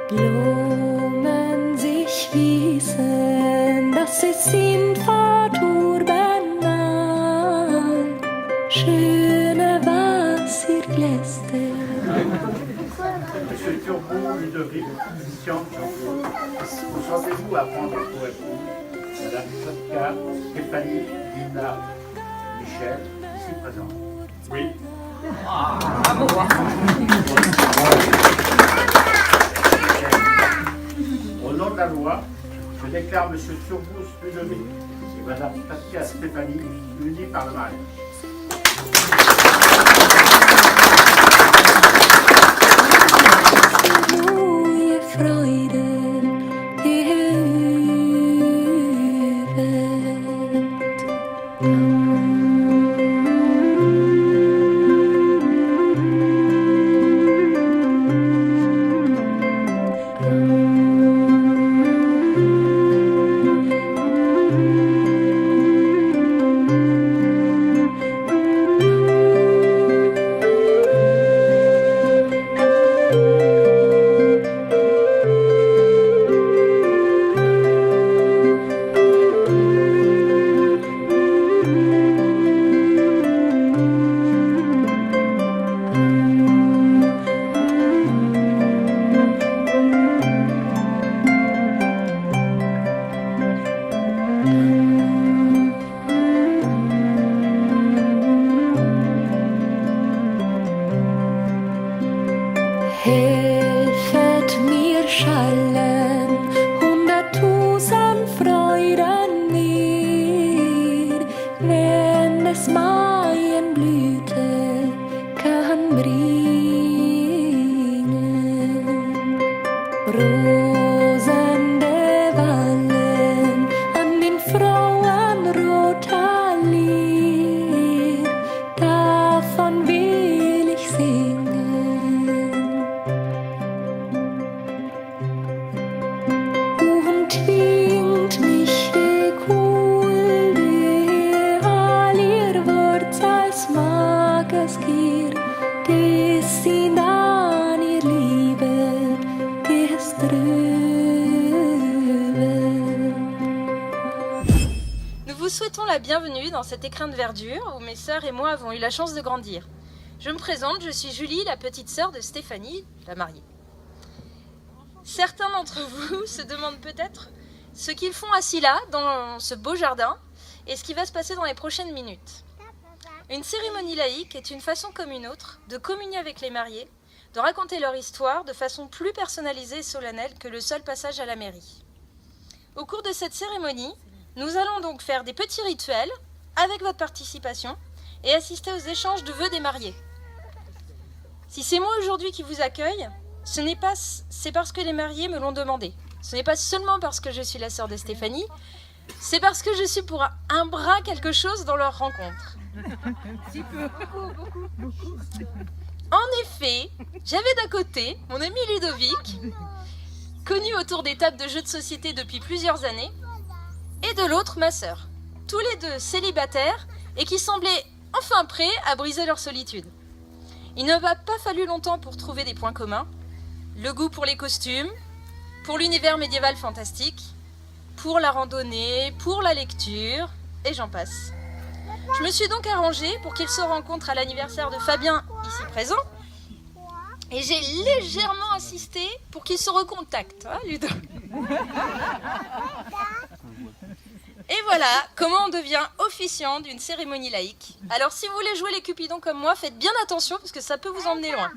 Blumen sich wiesen, dass sie sind verturben, schöne was ihr gläste. Monsieur Turbo, Ludovic, musicien, consentez-vous à prendre pour époux Madame Sotka, Stéphanie, Dina, Michel, ici présents? Oui. Au nom de la loi, je déclare Monsieur Turbus Ludovic et Madame Sotka Stéphanie unis par le mariage. Helfet mir schallen 100.000 Freuden mir, wenn des Maienblüte kann bringen. Rosende Wallen an den Frauenroter Lied, davon will ich singen. Tvingt mich de kulde all ihr Wort als mag es gir, des sind an ihr Liebe geströben. Nous vous souhaitons la bienvenue dans cet écrin de verdure où mes sœurs et moi avons eu la chance de grandir. Je me présente, je suis Julie, la petite sœur de Stéphanie, la mariée. Certains d'entre vous se demandent peut-être ce qu'ils font assis là, dans ce beau jardin, et ce qui va se passer dans les prochaines minutes. Une cérémonie laïque est une façon comme une autre de communier avec les mariés, de raconter leur histoire de façon plus personnalisée et solennelle que le seul passage à la mairie. Au cours de cette cérémonie, nous allons donc faire des petits rituels avec votre participation et assister aux échanges de vœux des mariés. Si c'est moi aujourd'hui qui vous accueille, c'est parce que les mariés me l'ont demandé. Ce n'est pas seulement parce que je suis la sœur de Stéphanie, c'est parce que je suis pour un bras quelque chose dans leur rencontre. En effet, j'avais d'un côté mon ami Ludovic, connu autour des tables de jeux de société depuis plusieurs années, et de l'autre ma sœur, tous les deux célibataires et qui semblaient enfin prêts à briser leur solitude. Il ne m'a pas fallu longtemps pour trouver des points communs. Le goût pour les costumes, pour l'univers médiéval fantastique, pour la randonnée, pour la lecture, et j'en passe. Je me suis donc arrangée pour qu'ils se rencontrent à l'anniversaire de Fabien, ici présent, et j'ai légèrement insisté pour qu'ils se recontactent, hein, Ludo. Et voilà comment on devient officiant d'une cérémonie laïque. Alors si vous voulez jouer les Cupidons comme moi, faites bien attention parce que ça peut vous emmener loin.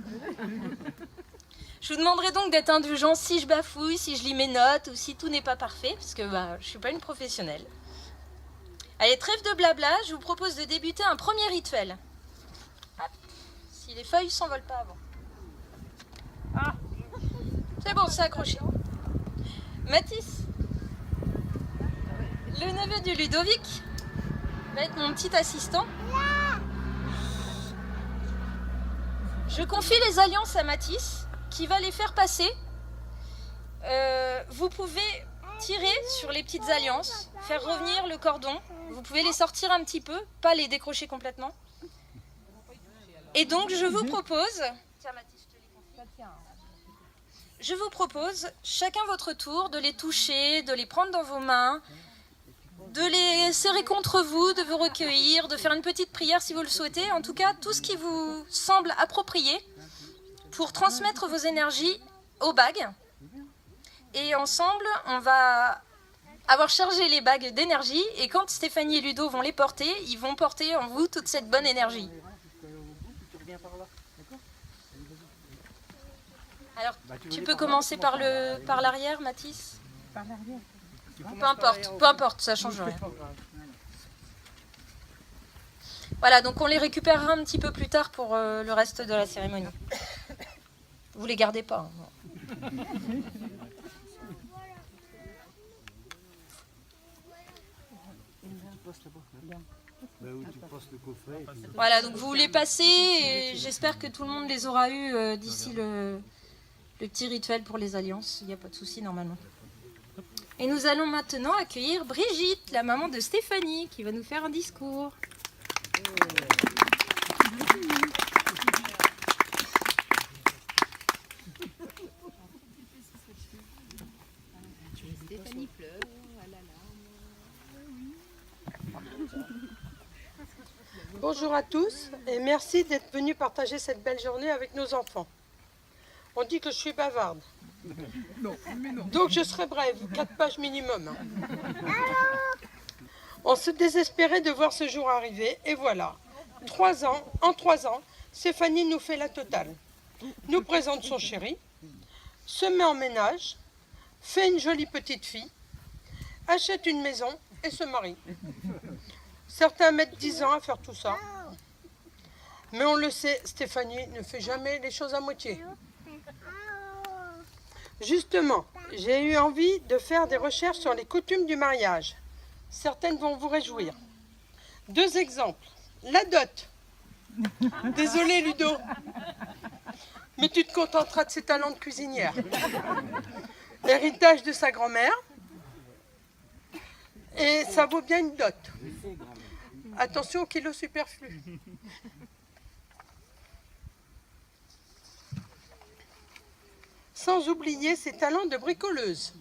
Je vous demanderai donc d'être indulgent si je bafouille, si je lis mes notes ou si tout n'est pas parfait, parce que je ne suis pas une professionnelle. Allez, trêve de blabla, je vous propose de débuter un premier rituel. Hop, si les feuilles ne s'envolent pas avant. Ah, c'est bon, c'est accroché. Mathis, Le neveu de Ludovic va être mon petit assistant. Je confie les alliances à Mathis, qui va les faire passer. Vous pouvez tirer sur les petites alliances, faire revenir le cordon. Vous pouvez les sortir un petit peu, pas les décrocher complètement. Et donc je vous propose... Tiens Mathis, je te les confie. Je vous propose, chacun votre tour, de les toucher, de les prendre dans vos mains, de les serrer contre vous, de vous recueillir, de faire une petite prière si vous le souhaitez. En tout cas, tout ce qui vous semble approprié pour transmettre vos énergies aux bagues. Et ensemble, on va avoir chargé les bagues d'énergie. Et quand Stéphanie et Ludo vont les porter, ils vont porter en vous toute cette bonne énergie. Alors, tu peux commencer par l'arrière, Mathis? Par l'arrière. Peu importe, ça change rien. Voilà, donc on les récupérera un petit peu plus tard pour le reste de la cérémonie. Vous les gardez pas. Hein, voilà, donc vous les passez et j'espère que tout le monde les aura eus d'ici le petit rituel pour les alliances. Il n'y a pas de souci normalement. Et nous allons maintenant accueillir Brigitte, la maman de Stéphanie, qui va nous faire un discours. Stéphanie pleure. Bonjour à tous et merci d'être venus partager cette belle journée avec nos enfants. On dit que je suis bavarde. Donc je serai brève, 4 pages minimum. On se désespérait de voir ce jour arriver et voilà. En 3 ans, Stéphanie nous fait la totale. Nous présente son chéri, se met en ménage, fait une jolie petite fille, achète une maison et se marie. Certains mettent 10 ans à faire tout ça. Mais on le sait, Stéphanie ne fait jamais les choses à moitié. Justement, j'ai eu envie de faire des recherches sur les coutumes du mariage. Certaines vont vous réjouir. 2 exemples. La dot. Désolée Ludo, mais tu te contenteras de ses talents de cuisinière. L'héritage de sa grand-mère. Et ça vaut bien une dot. Attention au kilo superflu. Sans oublier ses talents de bricoleuse.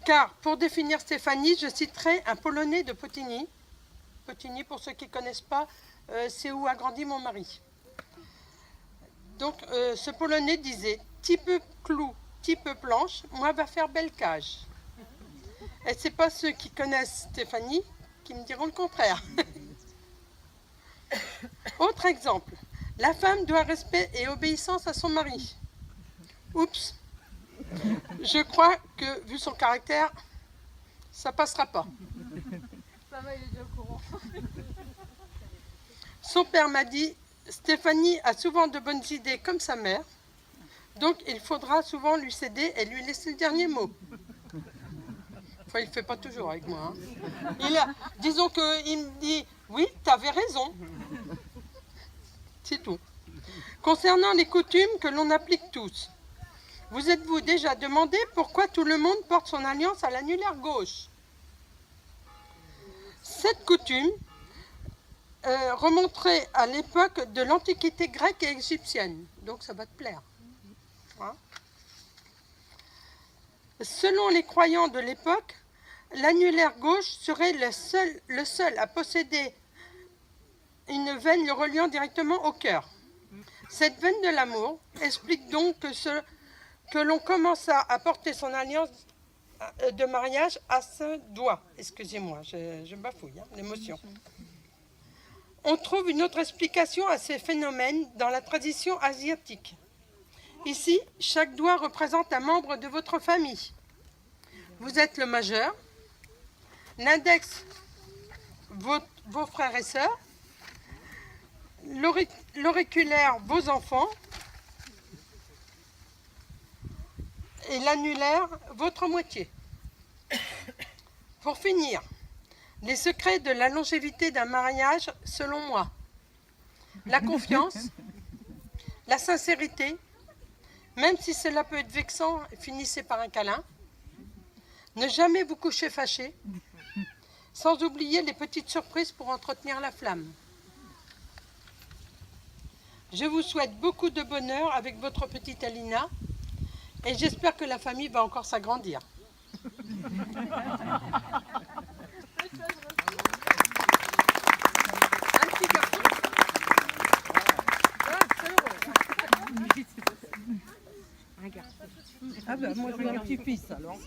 Car pour définir Stéphanie, je citerai un Polonais de Potigny. Potigny, pour ceux qui ne connaissent pas, c'est où a grandi mon mari. Donc ce Polonais disait « Type clou, type planche, moi va faire belle cage ». Et ce n'est pas ceux qui connaissent Stéphanie qui me diront le contraire. Autre exemple, la femme doit respect et obéissance à son mari. Oups, je crois que, vu son caractère, ça passera pas. Ça va, il est déjà au courant. Son père m'a dit, Stéphanie a souvent de bonnes idées comme sa mère, donc il faudra souvent lui céder et lui laisser le dernier mot. Enfin, il ne fait pas toujours avec moi. Hein. Disons qu'il me dit, oui, tu avais raison. C'est tout. Concernant les coutumes que l'on applique tous, vous êtes-vous déjà demandé pourquoi tout le monde porte son alliance à l'annulaire gauche? Cette coutume remonterait à l'époque de l'Antiquité grecque et égyptienne. Donc ça va te plaire. Hein? Selon les croyants de l'époque, l'annulaire gauche serait le seul à posséder une veine le reliant directement au cœur. Cette veine de l'amour explique donc que l'on commença à porter son alliance de mariage à ce doigt. Excusez-moi, je bafouille, hein, l'émotion. On trouve une autre explication à ces phénomènes dans la tradition asiatique. Ici, chaque doigt représente un membre de votre famille. Vous êtes le majeur, l'index, vos frères et sœurs, l'auriculaire, vos enfants, et l'annulaire, votre moitié. Pour finir, les secrets de la longévité d'un mariage, selon moi, la confiance, la sincérité, même si cela peut être vexant, finissez par un câlin, ne jamais vous coucher fâché, sans oublier les petites surprises pour entretenir la flamme. Je vous souhaite beaucoup de bonheur avec votre petite Alina et j'espère que la famille va encore s'agrandir. Un petit garçon. Ah ben moi je veux un petit-fils alors.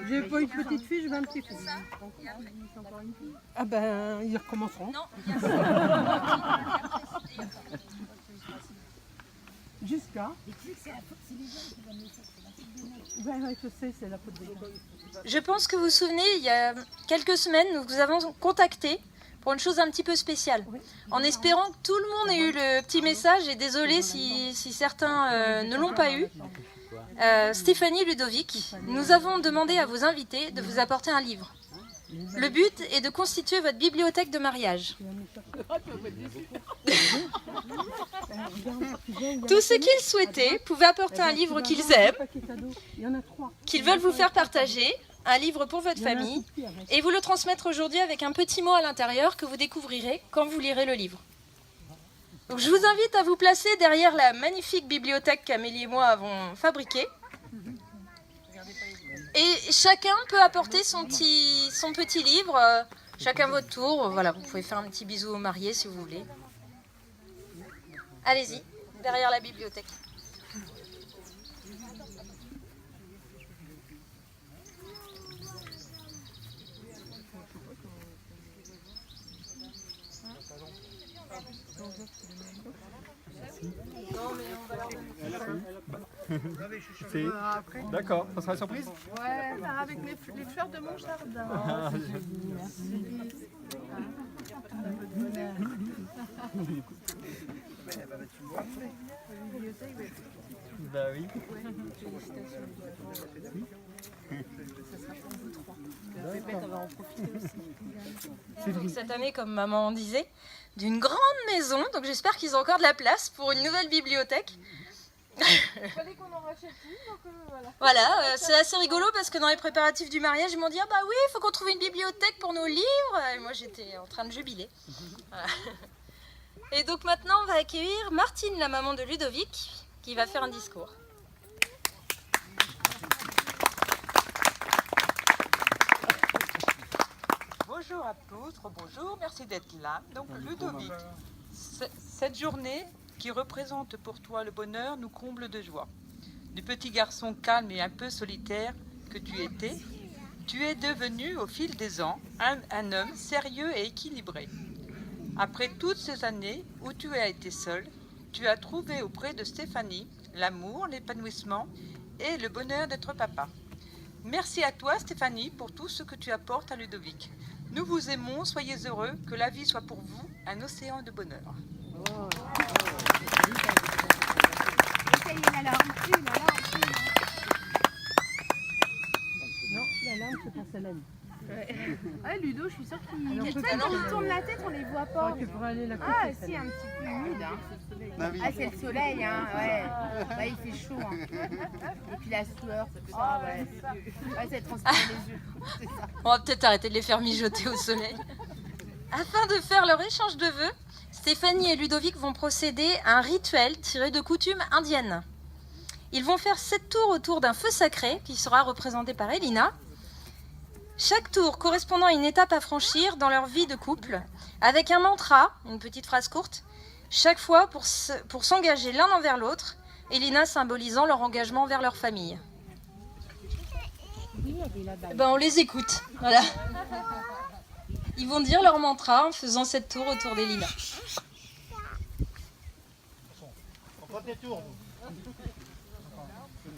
J'ai pas eu de petite fille, je veux un petit-fils. Ah ben ils recommenceront. Non, Jusqu'à. Ouais, je sais, c'est la faute des gens. je pense que vous vous souvenez, il y a quelques semaines, nous vous avons contacté pour une chose un petit peu spéciale, en espérant que tout le monde ait eu le petit message, et désolé si certains ne l'ont pas eu. Stéphanie et Ludovic, nous avons demandé à vos invités de vous apporter un livre. Le but est de constituer votre bibliothèque de mariage. Tous ceux qui le souhaitaient pouvaient apporter un livre qu'ils aiment, qu'ils veulent vous faire partager, un livre pour votre famille, et vous le transmettre aujourd'hui avec un petit mot à l'intérieur que vous découvrirez quand vous lirez le livre. Donc je vous invite à vous placer derrière la magnifique bibliothèque qu'Amélie et moi avons fabriquée. Et chacun peut apporter son petit livre, chacun votre tour. Voilà, vous pouvez faire un petit bisou aux mariés si vous voulez. Allez-y, derrière la bibliothèque. D'accord, ça sera une surprise? Ouais, avec les fleurs de mon jardin. Bah oui. Donc, cette année, comme maman disait, d'une grande maison. Donc j'espère qu'ils ont encore de la place pour une nouvelle bibliothèque. Il fallait qu'on en rachète une, donc voilà. Voilà, c'est assez rigolo parce que dans les préparatifs du mariage, ils m'ont dit « Ah bah oui, il faut qu'on trouve une bibliothèque pour nos livres !» Et moi, j'étais en train de jubiler. Voilà. Et donc maintenant, on va accueillir Martine, la maman de Ludovic, qui va faire un discours. Bonjour à tous, bonjour, merci d'être là. Donc Ludovic, cette journée qui représente pour toi le bonheur nous comble de joie. Du petit garçon calme et un peu solitaire que tu étais, tu es devenu au fil des ans un homme sérieux et équilibré. Après toutes ces années où tu as été seul, tu as trouvé auprès de Stéphanie l'amour, l'épanouissement et le bonheur d'être papa. Merci à toi Stéphanie pour tout ce que tu apportes à Ludovic. Nous vous aimons, soyez heureux, que la vie soit pour vous un océan de bonheur. Oh. Essayez l'alarme, Non, l'alarme, c'est pour Célène. Ouais, Ludo, je suis sûre qu'il tourne la tête, on les voit pas. Ah, si, un petit peu humide. Hein. Ah, c'est le soleil, hein, ouais. Bah, il fait chaud. Hein. Et puis la sueur, tout ça, ouais. Ouais, ça transpire les yeux. C'est ça. On va peut-être arrêter de les faire mijoter au soleil. Afin de faire leur échange de vœux, Stéphanie et Ludovic vont procéder à un rituel tiré de coutumes indiennes. Ils vont faire 7 tours autour d'un feu sacré qui sera représenté par Elina. Chaque tour correspondant à une étape à franchir dans leur vie de couple, avec un mantra, une petite phrase courte, chaque fois pour s'engager l'un envers l'autre, Elina symbolisant leur engagement vers leur famille. Ben, on les écoute, voilà. Ils vont dire leur mantra en faisant 7 tours autour d'Elina. On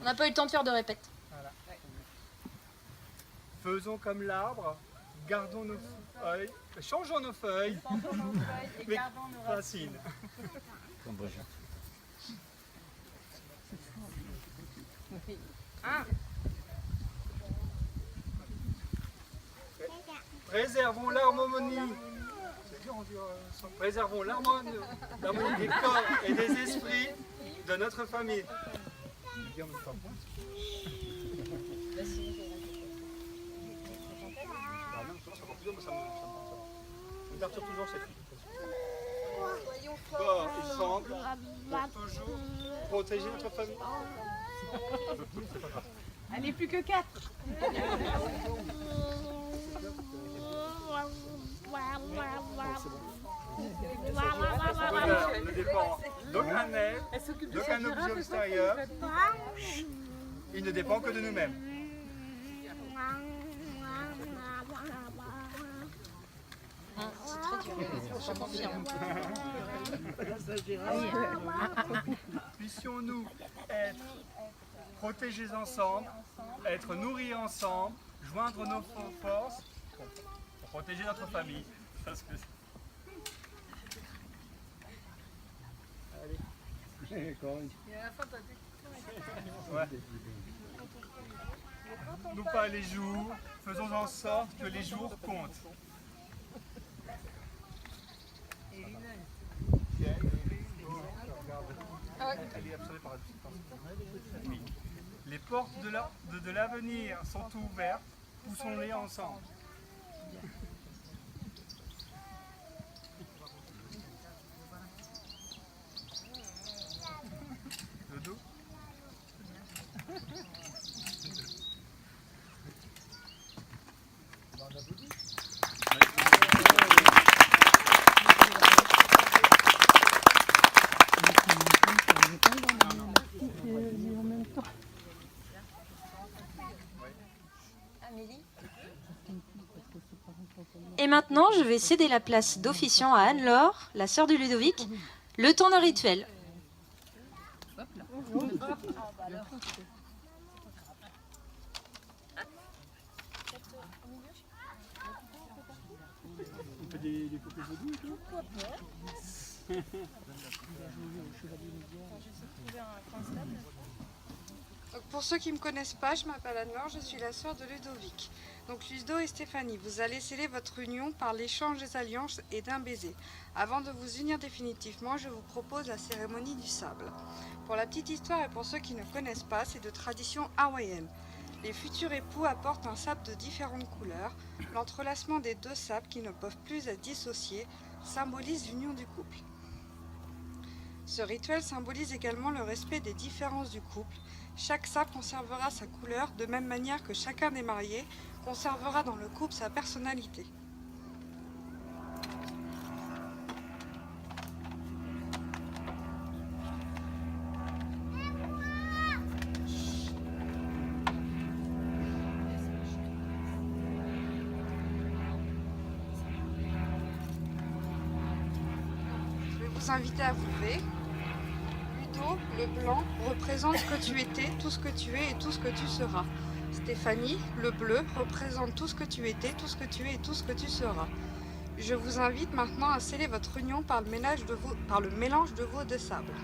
n'a pas eu le temps de faire de répète. Faisons comme l'arbre, gardons nos feuilles, changeons nos feuilles, Et gardons nos racines. Préservons l'harmonie. C'est dur, on dit, préservons l'harmonie des corps et des esprits de notre famille. Je dis en même temps. Ah non, ça va plus, mais ça me perturbe toujours cette fille. Corps et sangle pour toujours protéger notre famille. Allez, plus que 4. Bonheur ne dépend d'aucun être, d'aucun objet extérieur. Il ne dépend que de nous-mêmes. C'est très dur, je confirme. Puissions-nous être protégés ensemble, être nourris ensemble, joindre nos forces pour protéger notre famille. Parce que... Allez. Ouais. Nous pas les jours, faisons en sorte que les jours comptent. Elle est absorbée par la distance. Oui. Les portes de l'avenir sont ouvertes, poussons-les ensemble. Le dos. Et maintenant, je vais céder la place d'officiant à Anne-Laure, la sœur de Ludovic, le temps d'un rituel. On fait des couples vaudou et tout. Donc pour ceux qui ne me connaissent pas, je m'appelle Anne-Laure, je suis la sœur de Ludovic. Donc Ludo et Stéphanie, vous allez sceller votre union par l'échange des alliances et d'un baiser. Avant de vous unir définitivement, je vous propose la cérémonie du sable. Pour la petite histoire et pour ceux qui ne connaissent pas, c'est de tradition hawaïenne. Les futurs époux apportent un sable de différentes couleurs. L'entrelacement des deux sables qui ne peuvent plus être dissociés symbolise l'union du couple. Ce rituel symbolise également le respect des différences du couple. Chaque sable conservera sa couleur de même manière que chacun des mariés conservera dans le couple sa personnalité. Je vais vous inviter à vous lever. Ludo, le blanc, représente ce que tu étais, tout ce que tu es et tout ce que tu seras. Stéphanie, le bleu, représente tout ce que tu étais, tout ce que tu es et tout ce que tu seras. Je vous invite maintenant à sceller votre union par le mélange de vos deux sables.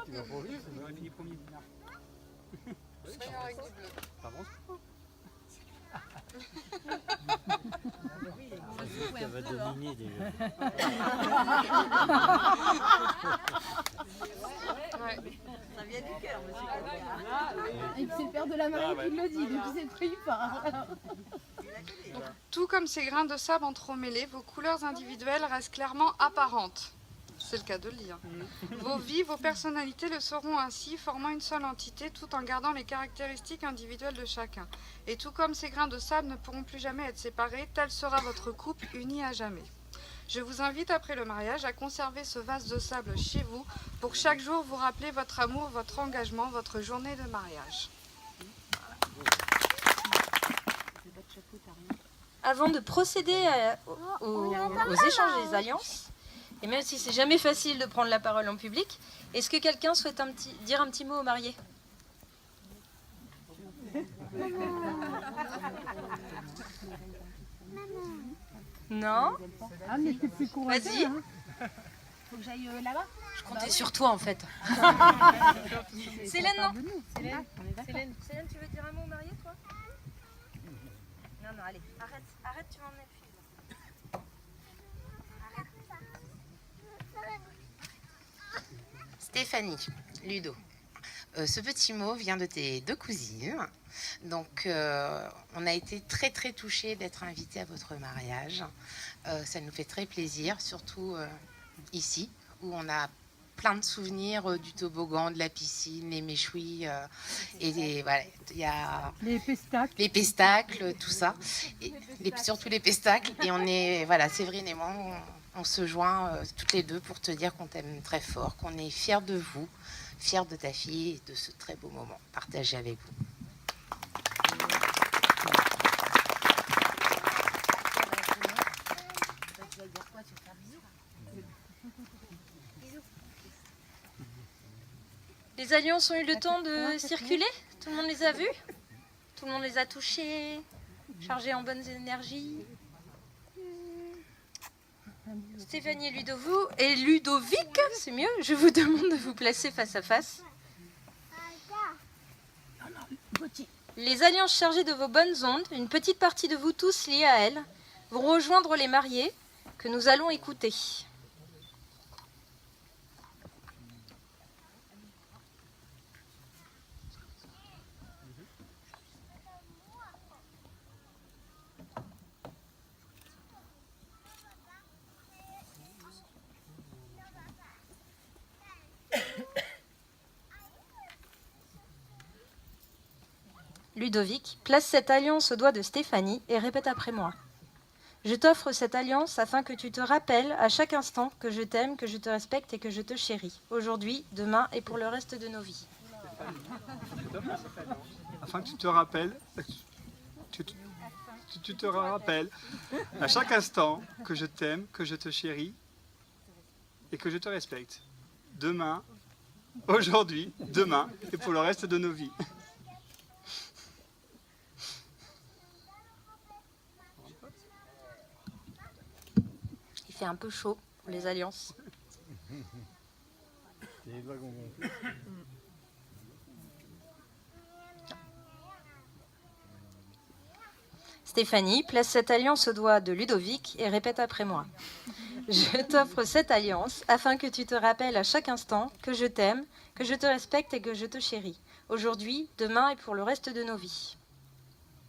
Tu vas pas oublier, c'est fini premier. Avec du bleu. Ça avance pas. Ça va dominer déjà. Ouais. Ça vient du cœur, monsieur. Et puis c'est le père de la mariée qui le dit, donc c'est prévu par. Tout comme ces grains de sable entremêlés, vos couleurs individuelles restent clairement apparentes. c'est le cas de le dire. Vos vies, vos personnalités le seront ainsi, formant une seule entité, tout en gardant les caractéristiques individuelles de chacun. Et tout comme ces grains de sable ne pourront plus jamais être séparés, tel sera votre couple uni à jamais. Je vous invite après le mariage à conserver ce vase de sable chez vous pour chaque jour vous rappeler votre amour, votre engagement, votre journée de mariage. Avant de procéder aux échanges des alliances, et même si c'est jamais facile de prendre la parole en public, est-ce que quelqu'un souhaite dire un petit mot aux mariés? Non? Ah, mais c'est plus courageux. Vas-y. Hein. Faut que j'aille là-bas. Je comptais sur toi en fait. Célène, non? Célène, tu veux dire un mot aux mariés, toi? Non, allez, arrête, tu vas emmener le fil. Stéphanie, Ludo, ce petit mot vient de tes deux cousines. Donc, on a été très très touchés d'être invités à votre mariage. Ça nous fait très plaisir, surtout ici, où on a plein de souvenirs du toboggan, de la piscine, les méchouis, et voilà, il y a les pestacles, tout ça, et surtout les pestacles. Et on est, voilà, Séverine et moi, on se joint toutes les deux pour te dire qu'on t'aime très fort, qu'on est fiers de vous, fiers de ta fille et de ce très beau moment partagé avec vous. Les alliances ont eu le temps de circuler? Tout le monde les a vus? Tout le monde les a touchés? Chargés en bonnes énergies? Stéphanie et Ludovic, c'est mieux, je vous demande de vous placer face à face. Les alliances chargées de vos bonnes ondes, une petite partie de vous tous liés à elles, vont rejoindre les mariés que nous allons écouter. Ludovic, place cette alliance au doigt de Stéphanie et répète après moi. Je t'offre cette alliance afin que tu te rappelles à chaque instant que je t'aime, que je te respecte et que je te chéris. Aujourd'hui, demain et pour le reste de nos vies. Afin que tu te rappelles, tu te rappelles à chaque instant que je t'aime, que je te chéris et que je te respecte. Demain, aujourd'hui, demain et pour le reste de nos vies. Il fait un peu chaud pour les alliances. Stéphanie, place cette alliance au doigt de Ludovic et répète après moi. Je t'offre cette alliance afin que tu te rappelles à chaque instant que je t'aime, que je te respecte et que je te chéris. Aujourd'hui, demain et pour le reste de nos vies.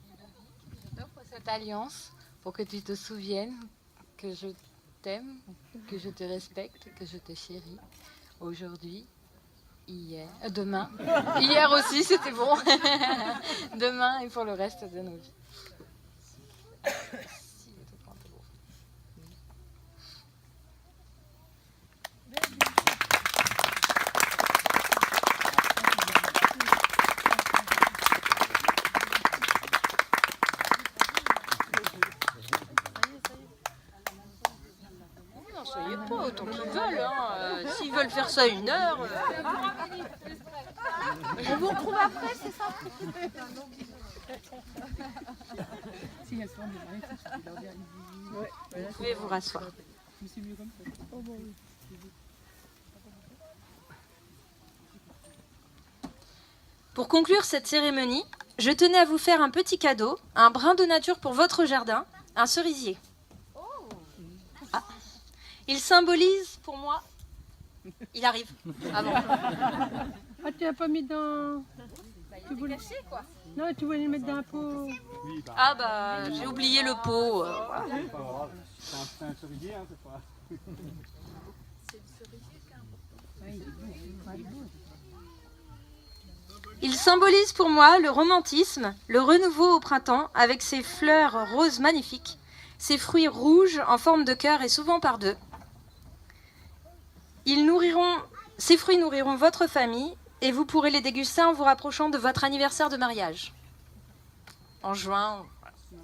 Je t'offre cette alliance pour que tu te souviennes que je t'aime, que je te respecte, que je te chéris. Aujourd'hui, hier, demain. Hier aussi, c'était bon. Demain et pour le reste de nos vies. Soyez pas autant qu'ils veulent, hein. S'ils veulent faire ça 1 heure. On vous retrouve après, c'est ça? Vous pouvez vous rasseoir. Pour conclure cette cérémonie, je tenais à vous faire un petit cadeau, un brin de nature pour votre jardin, un cerisier. Ah. Il symbolise pour moi... Il arrive. Avant. Ah, tu l'as pas mis dans... Tu voulais cacher, quoi. Non, tu voulais le mettre dans un pot. Ah bah, j'ai oublié le pot. Voilà. C'est un cerisier, hein, c'est pas... Il symbolise pour moi le romantisme, le renouveau au printemps avec ses fleurs roses magnifiques, ses fruits rouges en forme de cœur et souvent par deux. Ces fruits nourriront votre famille et vous pourrez les déguster en vous rapprochant de votre anniversaire de mariage. En juin.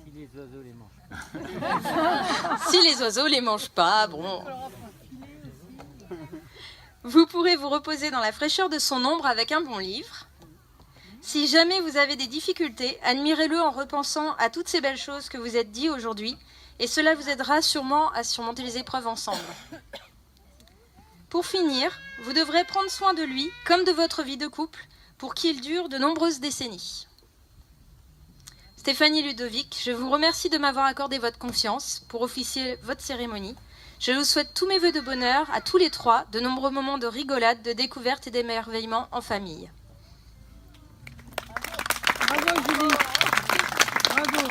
Si les oiseaux les mangent pas. Si les oiseaux les mangent pas, bon. Vous pourrez vous reposer dans la fraîcheur de son ombre avec un bon livre. Si jamais vous avez des difficultés, admirez-le en repensant à toutes ces belles choses que vous êtes dit aujourd'hui et cela vous aidera sûrement à surmonter les épreuves ensemble. Pour finir, vous devrez prendre soin de lui comme de votre vie de couple pour qu'il dure de nombreuses décennies. Stéphanie Ludovic, je vous remercie de m'avoir accordé votre confiance pour officier votre cérémonie. Je vous souhaite tous mes vœux de bonheur à tous les trois, de nombreux moments de rigolade, de découverte et d'émerveillement en famille. Bravo Julie. Bravo.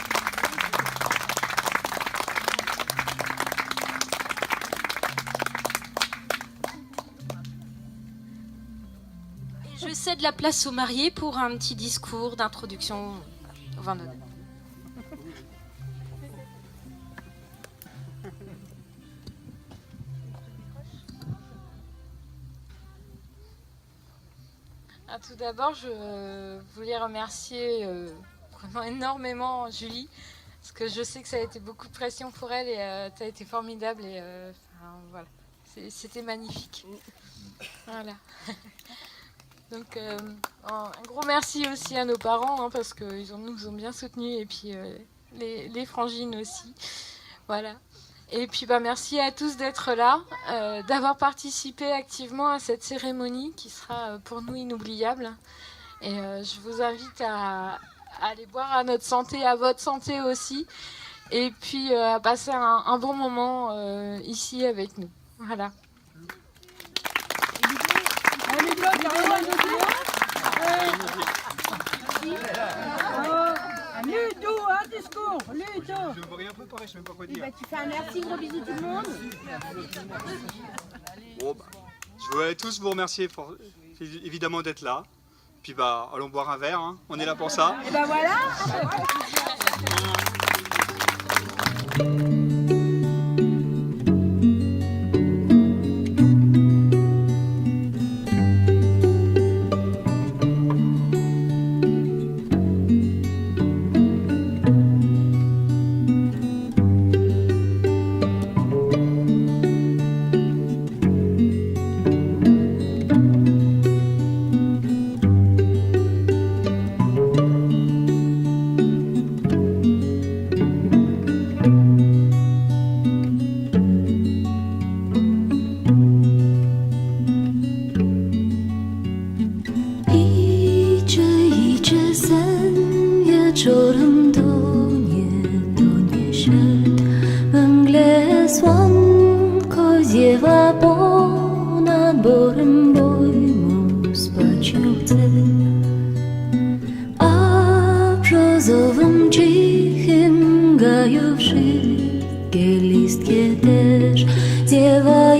Et je cède la place aux mariés pour un petit discours d'introduction au vin d'honneur. Tout d'abord, je voulais remercier vraiment énormément Julie, parce que je sais que ça a été beaucoup de pression pour elle et ça a été formidable et voilà, c'était magnifique. Voilà. Donc un gros merci aussi à nos parents hein, parce qu'ils nous ont bien soutenus et puis les frangines aussi. Voilà. Et puis merci à tous d'être là, d'avoir participé activement à cette cérémonie qui sera pour nous inoubliable. Et je vous invite à aller boire à notre santé, à votre santé aussi. Et puis à passer un bon moment ici avec nous. Voilà. Ludo, un discours, Ludo. Je ne veux rien préparer, je ne sais même pas quoi dire. Tu fais un merci, gros bisous tout le monde. Bon, je voudrais tous vous remercier pour, évidemment d'être là. Puis allons boire un verre, hein. On est là pour ça. Et voilà. Cichym gają wszystkie listkie też ziewają.